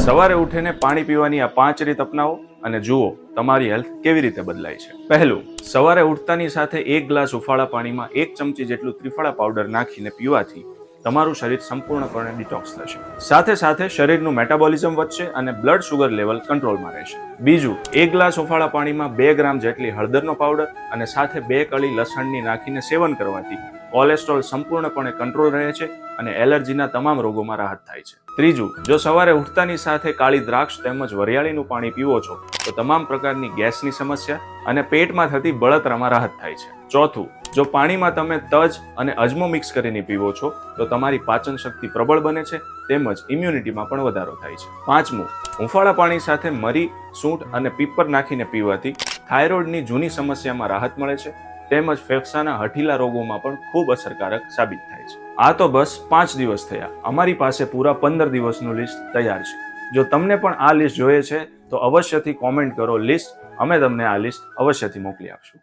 સવારે ઉઠીને પાણી પીવાની આ 5 રીત અપનાવો અને જુઓ તમારી હેલ્થ કેવી રીતે બદલાય છે। પહેલું, સવારે ઉઠતાની સાથે 1 ગ્લાસ ઉફાળા પાણીમાં 1 ચમચી જેટલું ત્રિફળા પાવડર નાખીને પીવાથી તમારું શરીર સંપૂર્ણપણે ડિટોક્સ થશે। સાથે સાથે શરીરનું મેટાબોલિઝમ વધશે અને બ્લડ શુગર લેવલ કંટ્રોલમાં રહેશે। બીજું, 1 ગ્લાસ ઉફાળા પાણીમાં 2 ગ્રામ જેટલી હળદરનો પાવડર અને સાથે 2 કળી લસણની નાખીને સેવન કરવાથી કોલેસ્ટ્રોલ સંપૂર્ણપણે કંટ્રોલ રહે છે અને એલર્જીના તમામ રોગોમાં રાહત થાય છે। ત્રીજું, જો સવારે ઉઠતાની સાથે કાળી દ્રાક્ષ તેમજ વરિયાળીનું પાણી પીવો છો તો તમામ પ્રકારની ગેસની સમસ્યા અને પેટમાં થતી બળતરામાં રાહત થાય છે। ચોથું, જો પાણીમાં તમે તજ અને અજમો મિક્સ કરીને પીવો છો તો તમારી પાચન શક્તિ પ્રબળ બને છે તેમજ ઇમ્યુનિટીમાં પણ વધારો થાય છે। પાંચમું, હુંફાળા પાણી સાથે મરી, સૂંઠ અને પીપર નાખીને પીવાથી થાઇરોઇડની જૂની સમસ્યામાં રાહત મળે છે તેમજ ફેફસાના હઠીલા રોગોમાં પણ ખૂબ અસરકારક સાબિત થાય છે। આ તો બસ 5 દિવસ થયા, અમારી પાસે પૂરા 15 દિવસનું લિસ્ટ તૈયાર છે। જો તમને પણ આ લિસ્ટ જોઈએ છે તો અવશ્યથી કોમેન્ટ કરો લિસ્ટ, અમે તમને આ લિસ્ટ અવશ્યથી મોકલી આપશું।